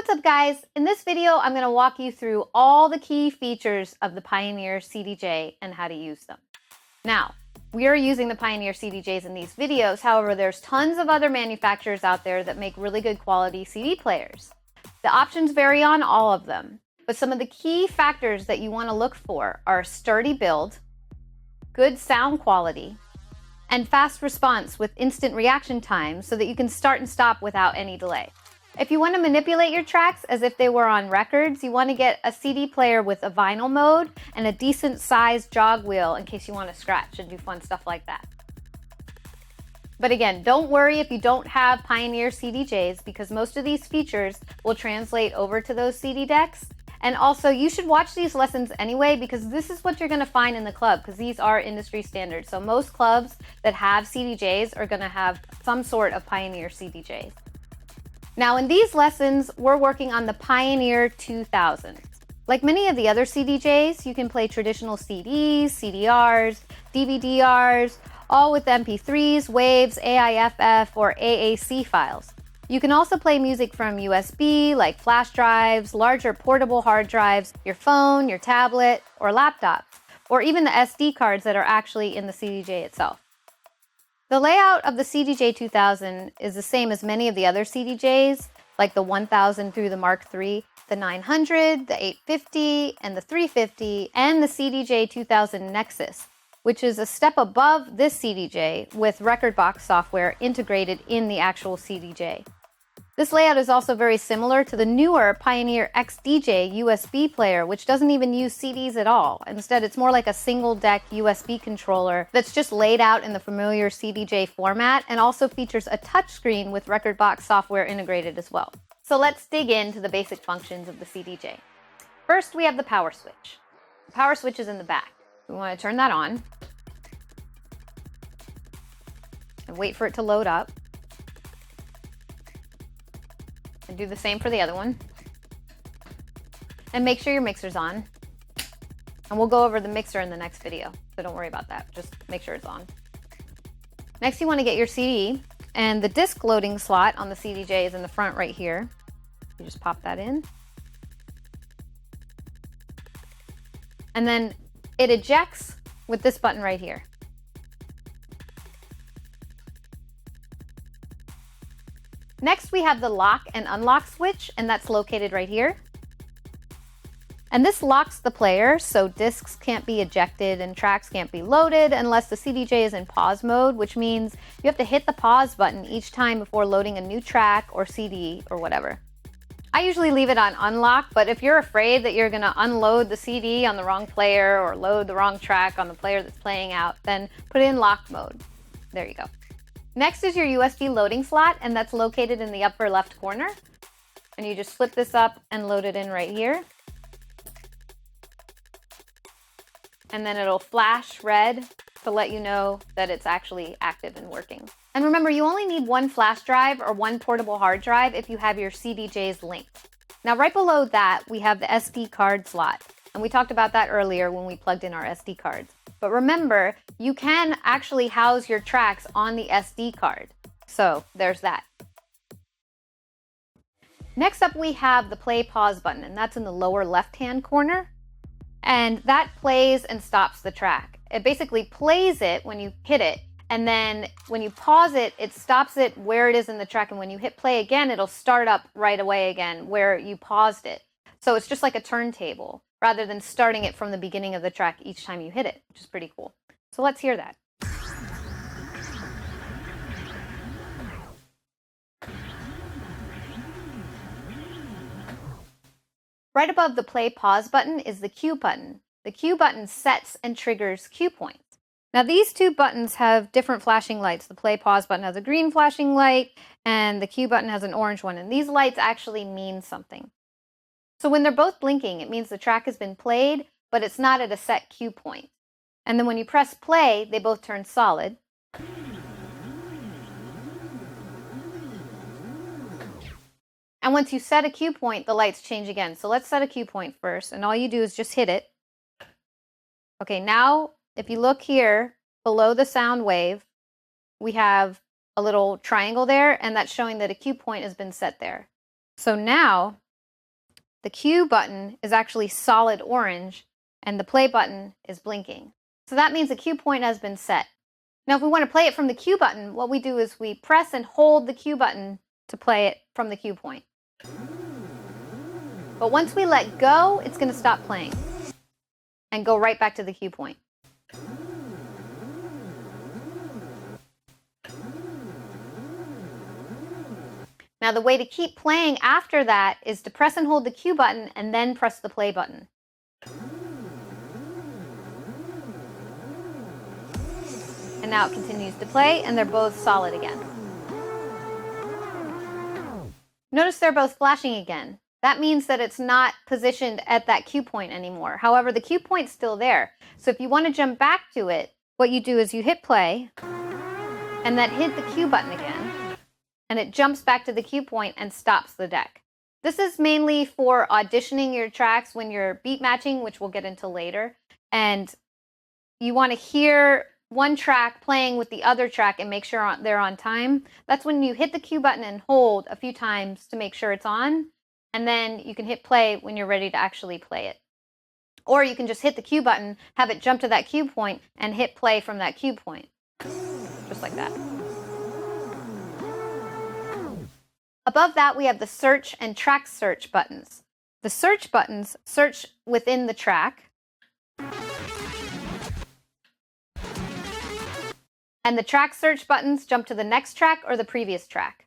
What's up, guys? In this video, I'm going to walk you through all the key features of the Pioneer CDJ and how to use them. Now, we are using the Pioneer CDJs in these videos. However, there's tons of other manufacturers out there that make really good quality CD players. The options vary on all of them, but some of the key factors that you want to look for are sturdy build, good sound quality, and fast response with instant reaction time so that you can start and stop without any delay. If you want to manipulate your tracks as if they were on records, you want to get a CD player with a vinyl mode and a decent sized jog wheel in case you want to scratch and do fun stuff like that. But again, don't worry if you don't have Pioneer CDJs, because most of these features will translate over to those CD decks. And also, you should watch these lessons anyway, because this is what you're going to find in the club, because these are industry standards. So most clubs that have CDJs are going to have some sort of Pioneer CDJs. Now, in these lessons, we're working on the Pioneer 2000. Like many of the other CDJs, you can play traditional CDs, CDRs, DVD-Rs, all with MP3s, waves, AIFF, or AAC files. You can also play music from USB, like flash drives, larger portable hard drives, your phone, your tablet, or laptop, or even the SD cards that are actually in the CDJ itself. The layout of the CDJ 2000 is the same as many of the other CDJs, like the 1000 through the Mark III, the 900, the 850, and the 350, and the CDJ 2000 Nexus, which is a step above this CDJ with rekordbox software integrated in the actual CDJ. This layout is also very similar to the newer Pioneer XDJ USB player, which doesn't even use CDs at all. Instead, it's more like a single deck USB controller that's just laid out in the familiar CDJ format, and also features a touchscreen with rekordbox software integrated as well. So let's dig into the basic functions of the CDJ. First, we have the power switch. The power switch is in the back. We want to turn that on and wait for it to load up. And do the same for the other one. And make sure your mixer's on. And we'll go over the mixer in the next video, so don't worry about that. Just make sure it's on. Next, you want to get your CD, and the disc loading slot on the CDJ is in the front right here. You just pop that in. And then it ejects with this button right here. Next, we have the lock and unlock switch, and that's located right here. And this locks the player, so discs can't be ejected and tracks can't be loaded unless the CDJ is in pause mode, which means you have to hit the pause button each time before loading a new track or CD or whatever. I usually leave it on unlock, but if you're afraid that you're going to unload the CD on the wrong player or load the wrong track on the player that's playing out, then put it in lock mode. There you go. Next is your USB loading slot, and that's located in the upper left corner. And you just flip this up and load it in right here. And then it'll flash red to let you know that it's actually active and working. And remember, you only need one flash drive or one portable hard drive if you have your CDJs linked. Now, right below that, we have the SD card slot. And we talked about that earlier when we plugged in our SD cards. But remember, you can actually house your tracks on the SD card. So there's that. Next up, we have the play pause button, and that's in the lower left-hand corner. And that plays and stops the track. It basically plays it when you hit it, and then when you pause it, it stops it where it is in the track. And when you hit play again, it'll start up right away again where you paused it. So it's just like a turntable, rather than starting it from the beginning of the track each time you hit it, which is pretty cool. So let's hear that. Right above the play pause button is the cue button. The cue button sets and triggers cue points. Now, these two buttons have different flashing lights. The play pause button has a green flashing light, and the cue button has an orange one. And these lights actually mean something. So when they're both blinking, it means the track has been played, but it's not at a set cue point. And then when you press play, they both turn solid. And once you set a cue point, the lights change again. So let's set a cue point first, and all you do is just hit it. Okay, now if you look here below the sound wave, we have a little triangle there, and that's showing that a cue point has been set there. So now the Q button is actually solid orange and the play button is blinking. So that means the Q point has been set. Now, if we want to play it from the Q button, what we do is we press and hold the Q button to play it from the Q point. But once we let go, it's going to stop playing and go right back to the Q point. Now, the way to keep playing after that is to press and hold the Q button and then press the play button. And now it continues to play, and they're both solid again. Notice they're both flashing again. That means that it's not positioned at that Q point anymore. However, the Q point's still there. So if you want to jump back to it, what you do is you hit play, and then hit the Q button again, and it jumps back to the Q point and stops the deck. This is mainly for auditioning your tracks when you're beat matching, which we'll get into later, and you want to hear one track playing with the other track and make sure they're on time. That's when you hit the Q button and hold a few times to make sure it's on, and then you can hit play when you're ready to actually play it. Or you can just hit the Q button, have it jump to that Q point, and hit play from that Q point. Just like that. Above that, we have the search and track search buttons. The search buttons search within the track, and the track search buttons jump to the next track or the previous track.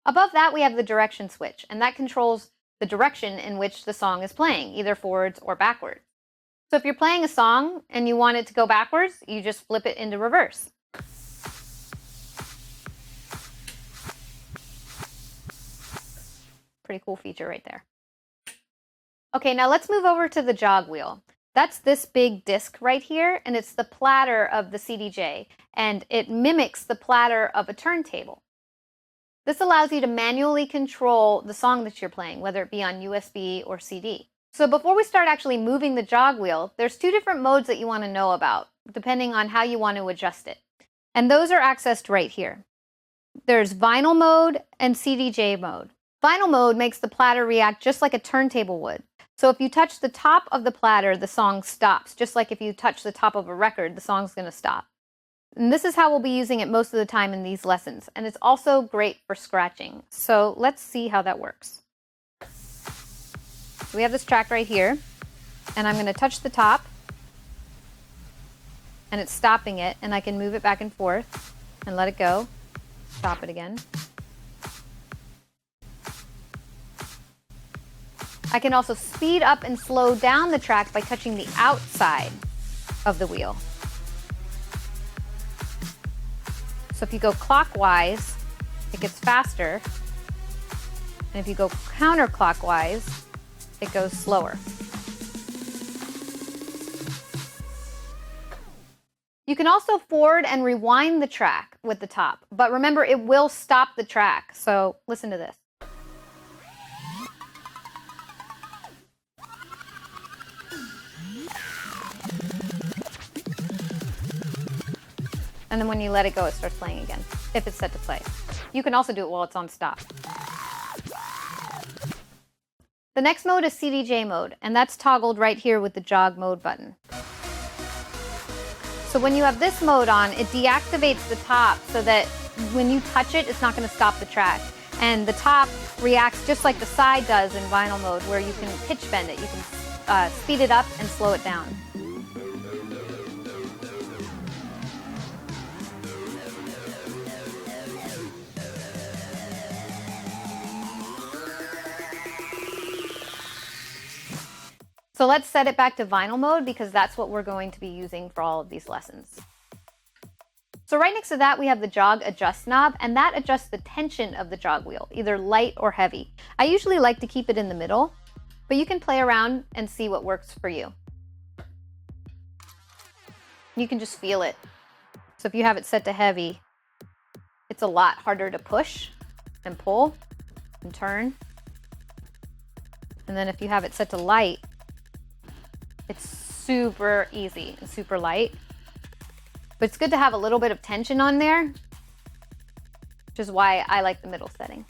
Above that, we have the direction switch, and that controls the direction in which the song is playing, either forwards or backwards. So if you're playing a song and you want it to go backwards, you just flip it into reverse. Pretty cool feature right there. Okay, now let's move over to the jog wheel. That's this big disc right here, and it's the platter of the CDJ, and it mimics the platter of a turntable. This allows you to manually control the song that you're playing, whether it be on USB or CD. So before we start actually moving the jog wheel, there's two different modes that you want to know about, depending on how you want to adjust it. And those are accessed right here. There's vinyl mode and CDJ mode. Vinyl mode makes the platter react just like a turntable would. So if you touch the top of the platter, the song stops. Just like if you touch the top of a record, the song's going to stop. And this is how we'll be using it most of the time in these lessons. And it's also great for scratching. So let's see how that works. We have this track right here, and I'm going to touch the top, and it's stopping it, and I can move it back and forth and let it go. Stop it again. I can also speed up and slow down the track by touching the outside of the wheel. So if you go clockwise, it gets faster. And if you go counterclockwise, it goes slower. You can also forward and rewind the track with the top, but remember it will stop the track. So listen to this. And then when you let it go, it starts playing again, if it's set to play. You can also do it while it's on stop. The next mode is CDJ mode, and that's toggled right here with the jog mode button. So when you have this mode on, it deactivates the top so that when you touch it, it's not going to stop the track. And the top reacts just like the side does in vinyl mode, where you can pitch bend it. You can speed it up and slow it down. So let's set it back to vinyl mode because that's what we're going to be using for all of these lessons. So right next to that, we have the jog adjust knob, and that adjusts the tension of the jog wheel, either light or heavy. I usually like to keep it in the middle, but you can play around and see what works for you. You can just feel it. So if you have it set to heavy, it's a lot harder to push and pull and turn. And then if you have it set to light, it's super easy and super light. But it's good to have a little bit of tension on there, which is why I like the middle setting.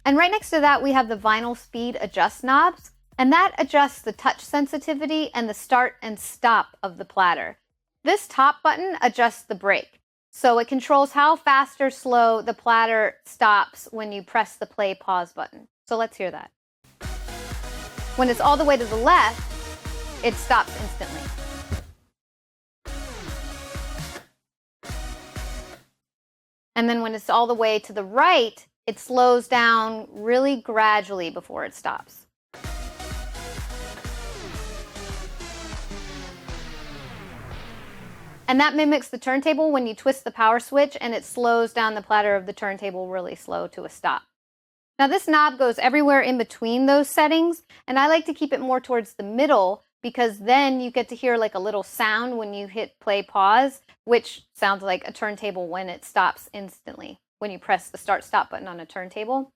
And right next to that, we have the vinyl speed adjust knobs, and that adjusts the touch sensitivity and the start and stop of the platter. This top button adjusts the brake, so it controls how fast or slow the platter stops when you press the play pause button. So let's hear that. When it's all the way to the left, it stops instantly. And then when it's all the way to the right, it slows down really gradually before it stops. And that mimics the turntable when you twist the power switch, and it slows down the platter of the turntable really slow to a stop. Now this knob goes everywhere in between those settings, and I like to keep it more towards the middle because then you get to hear like a little sound when you hit play pause, which sounds like a turntable when it stops instantly, when you press the start stop button on a turntable.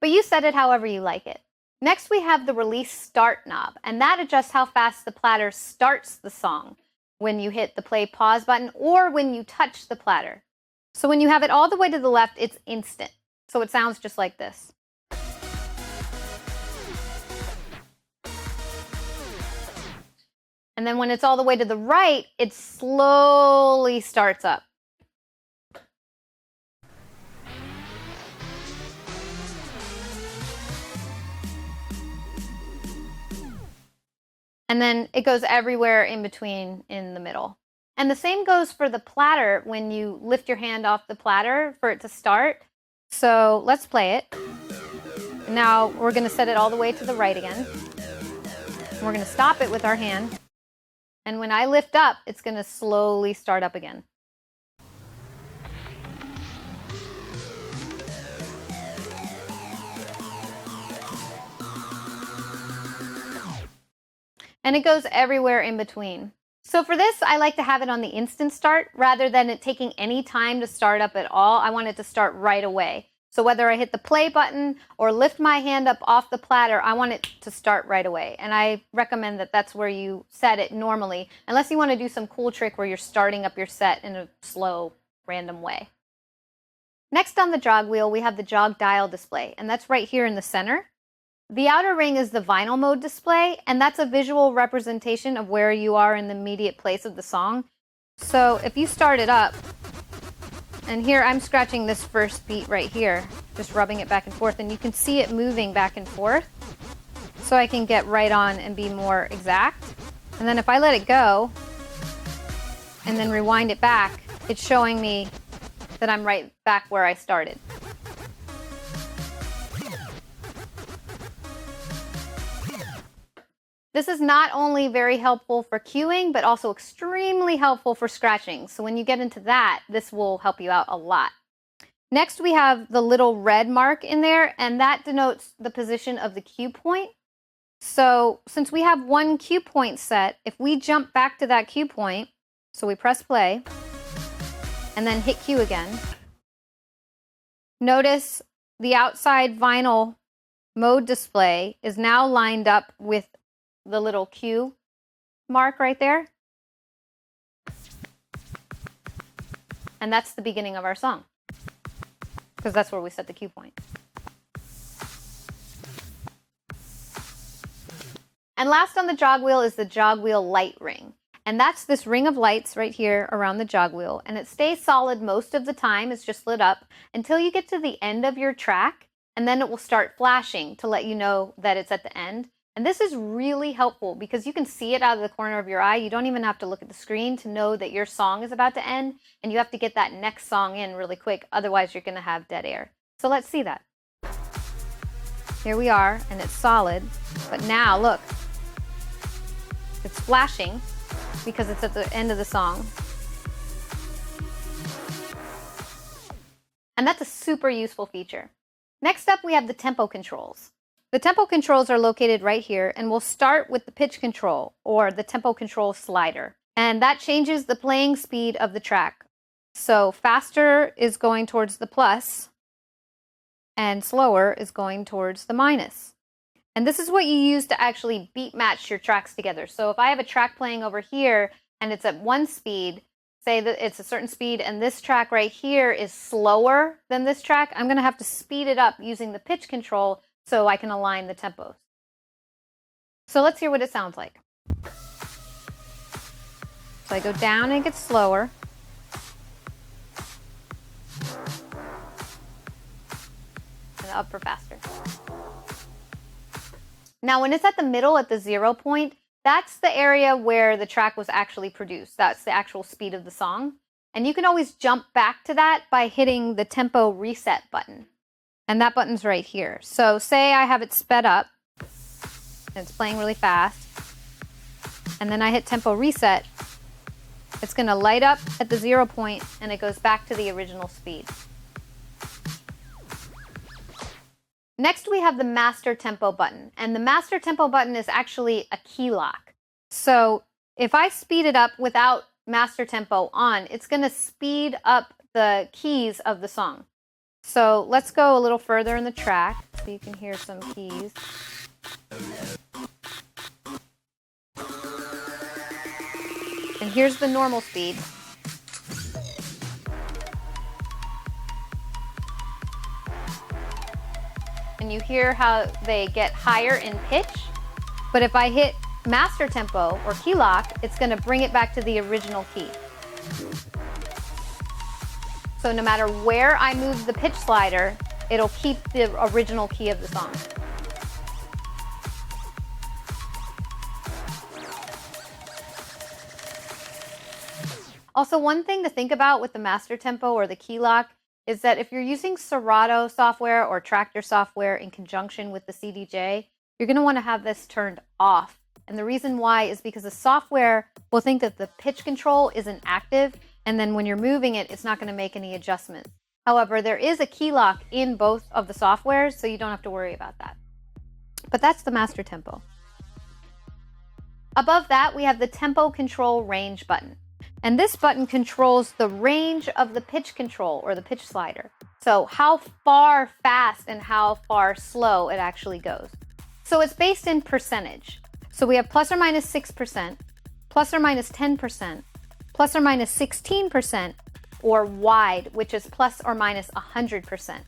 But you set it however you like it. Next we have the release start knob, and that adjusts how fast the platter starts the song when you hit the play pause button or when you touch the platter. So when you have it all the way to the left, it's instant. So it sounds just like this. And then when it's all the way to the right, it slowly starts up. And then it goes everywhere in between in the middle. And the same goes for the platter when you lift your hand off the platter for it to start. So let's play it. Now we're going to set it all the way to the right again. We're going to stop it with our hand. And when I lift up, it's going to slowly start up again. And it goes everywhere in between. So for this, I like to have it on the instant start rather than it taking any time to start up at all. I want it to start right away. So whether I hit the play button or lift my hand up off the platter, I want it to start right away. And I recommend that that's where you set it normally, unless you want to do some cool trick where you're starting up your set in a slow, random way. Next on the jog wheel, we have the jog dial display, and that's right here in the center. The outer ring is the vinyl mode display, and that's a visual representation of where you are in the immediate place of the song. So if you start it up, and here I'm scratching this first beat right here, just rubbing it back and forth, and you can see it moving back and forth, so I can get right on and be more exact. And then if I let it go, and then rewind it back, it's showing me that I'm right back where I started. This is not only very helpful for cueing, but also extremely helpful for scratching. So when you get into that, this will help you out a lot. Next, we have the little red mark in there, and that denotes the position of the cue point. So since we have one cue point set, if we jump back to that cue point, so we press play, and then hit cue again, notice the outside vinyl mode display is now lined up with the little cue mark right there. And that's the beginning of our song, because that's where we set the cue point. And last on the jog wheel is the jog wheel light ring. And that's this ring of lights right here around the jog wheel. And it stays solid most of the time. It's just lit up until you get to the end of your track. And then it will start flashing to let you know that it's at the end. And this is really helpful because you can see it out of the corner of your eye. You don't even have to look at the screen to know that your song is about to end, and you have to get that next song in really quick. Otherwise, you're going to have dead air. So let's see that. Here we are, and it's solid. But now, look, it's flashing because it's at the end of the song. And that's a super useful feature. Next up, we have the tempo controls. The tempo controls are located right here, and we'll start with the pitch control, or the tempo control slider. And that changes the playing speed of the track. So faster is going towards the plus, and slower is going towards the minus. And this is what you use to actually beat match your tracks together. So if I have a track playing over here and it's at one speed, say that it's a certain speed, and this track right here is slower than this track, I'm going to have to speed it up using the pitch control so I can align the tempos. So let's hear what it sounds like. So I go down and it gets slower. And up for faster. Now when it's at the middle, at the 0 point, that's the area where the track was actually produced. That's the actual speed of the song. And you can always jump back to that by hitting the tempo reset button. And that button's right here. So say I have it sped up, and it's playing really fast, and then I hit tempo reset, it's going to light up at the 0 point and it goes back to the original speed. Next we have the master tempo button, and the master tempo button is actually a key lock. So if I speed it up without master tempo on, it's going to speed up the keys of the song. So let's go a little further in the track so you can hear some keys. And here's the normal speed. And you hear how they get higher in pitch. But if I hit master tempo or key lock, it's going to bring it back to the original key. So no matter where I move the pitch slider, it'll keep the original key of the song. Also, one thing to think about with the master tempo or the key lock is that if you're using Serato software or Tractor software in conjunction with the CDJ, you're going to want to have this turned off. And the reason why is because the software will think that the pitch control isn't active, and then when you're moving it, it's not going to make any adjustments. However, there is a key lock in both of the softwares, so you don't have to worry about that. But that's the master tempo. Above that, we have the tempo control range button. And this button controls the range of the pitch control or the pitch slider. So how far fast and how far slow it actually goes. So it's based in percentage. So we have plus or minus 6%, plus or minus 10%, plus or minus 16%, or wide, which is plus or minus 100%.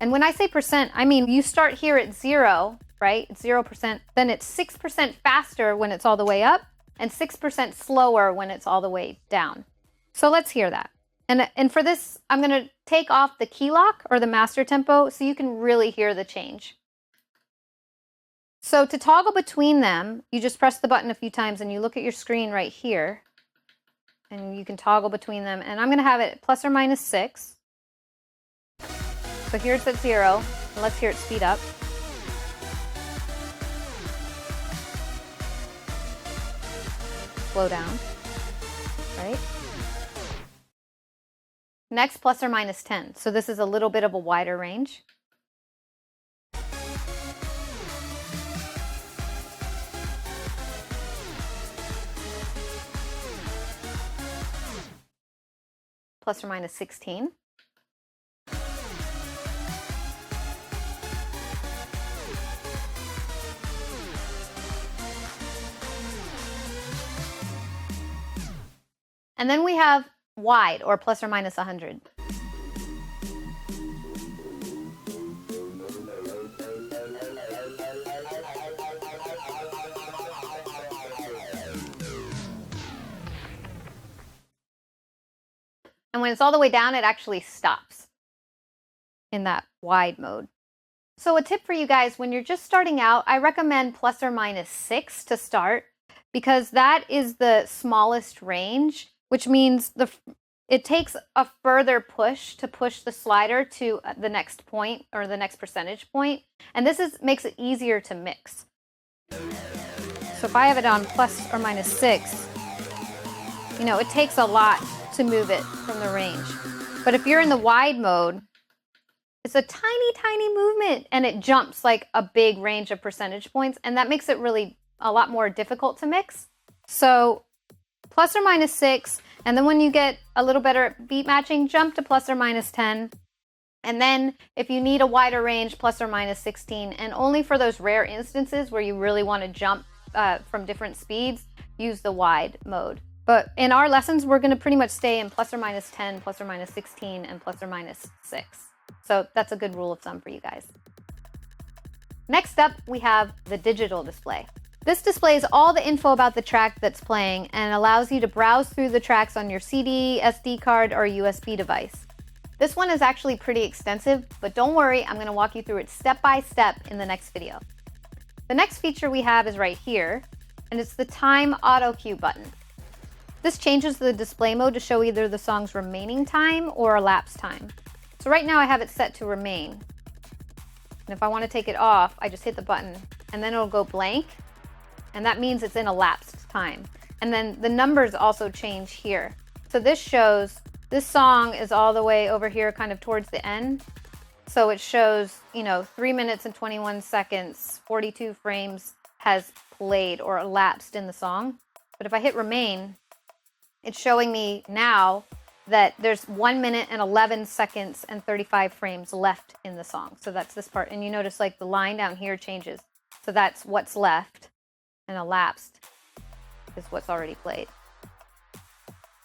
And when I say percent, I mean you start here at 0, right? It's 0%, then it's 6% faster when it's all the way up, and 6% slower when it's all the way down. So let's hear that. And for this, I'm going to take off the key lock or the master tempo so you can really hear the change. So to toggle between them, you just press the button a few times and you look at your screen right here. And you can toggle between them. And I'm going to have it plus or minus 6. So here's at 0. And let's hear it speed up. Slow down, right? Next, plus or minus 10. So this is a little bit of a wider range. Plus or minus 16. And then we have wide, or plus or minus 100. And when it's all the way down, it actually stops in that wide mode. So a tip for you guys, when you're just starting out, I recommend plus or minus 6 to start, because that is the smallest range, which means it takes a further push to push the slider to the next point or the next percentage point. And this makes it easier to mix. So if I have it on plus or minus 6, you know, it takes a lot to move it from the range. But if you're in the wide mode, it's a tiny, tiny movement and it jumps like a big range of percentage points. And that makes it really a lot more difficult to mix. So plus or minus 6, and then when you get a little better at beat matching, jump to plus or minus 10. And then if you need a wider range, plus or minus 16, and only for those rare instances where you really want to jump from different speeds, use the wide mode. But in our lessons, we're going to pretty much stay in plus or minus 10, plus or minus 16, and plus or minus 6. So that's a good rule of thumb for you guys. Next up, we have the digital display. This displays all the info about the track that's playing and allows you to browse through the tracks on your CD, SD card, or USB device. This one is actually pretty extensive, but don't worry, I'm going to walk you through it step by step in the next video. The next feature we have is right here, and it's the Time Auto Cue button. This changes the display mode to show either the song's remaining time or elapsed time. So right now I have it set to remain. And if I want to take it off, I just hit the button, and then it'll go blank, and that means it's in elapsed time. And then the numbers also change here. So this shows this song is all the way over here kind of towards the end. So it shows, 3 minutes and 21 seconds, 42 frames has played or elapsed in the song. But if I hit remain, it's showing me now that there's 1 minute and 11 seconds and 35 frames left in the song. So that's this part. And you notice like the line down here changes. So that's what's left, and elapsed is what's already played.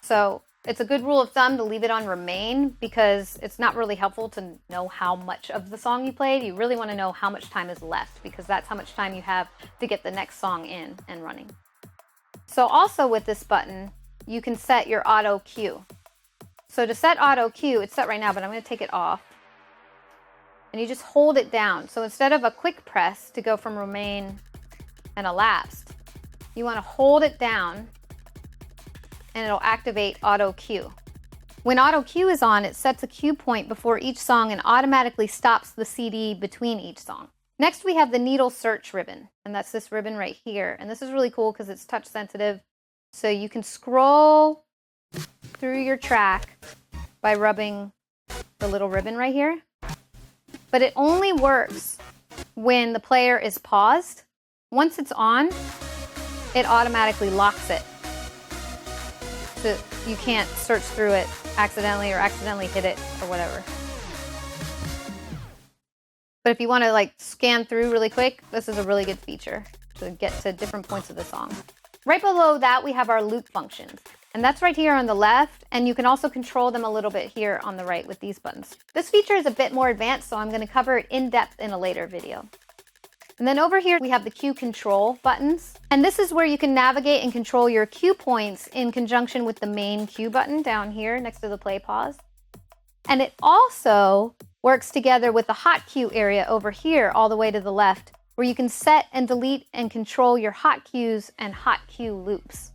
So it's a good rule of thumb to leave it on remain because it's not really helpful to know how much of the song you played. You really want to know how much time is left because that's how much time you have to get the next song in and running. So also with this button, you can set your auto cue. So to set auto cue, it's set right now, but I'm going to take it off. And you just hold it down. So instead of a quick press to go from remain and elapsed, you want to hold it down and it'll activate auto cue. When auto cue is on, it sets a cue point before each song and automatically stops the CD between each song. Next, we have the needle search ribbon, and that's this ribbon right here. And this is really cool because it's touch sensitive. So you can scroll through your track by rubbing the little ribbon right here. But it only works when the player is paused. Once it's on, it automatically locks it. So you can't search through it accidentally or accidentally hit it or whatever. But if you want to scan through really quick, this is a really good feature to get to different points of the song. Right below that, we have our loop functions. And that's right here on the left, and you can also control them a little bit here on the right with these buttons. This feature is a bit more advanced, so I'm going to cover it in depth in a later video. And then over here, we have the cue control buttons. And this is where you can navigate and control your cue points in conjunction with the main cue button down here next to the play pause. And it also works together with the hot cue area over here all the way to the left, where you can set and delete and control your hot cues and hot cue loops.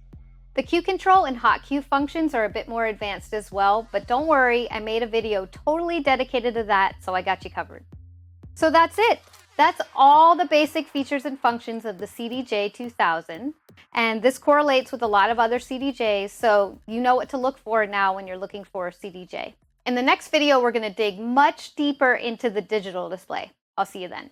The cue control and hot cue functions are a bit more advanced as well, but don't worry, I made a video totally dedicated to that, so I got you covered. So that's it. That's all the basic features and functions of the CDJ 2000. And this correlates with a lot of other CDJs, so you know what to look for now when you're looking for a CDJ. In the next video, we're going to dig much deeper into the digital display. I'll see you then.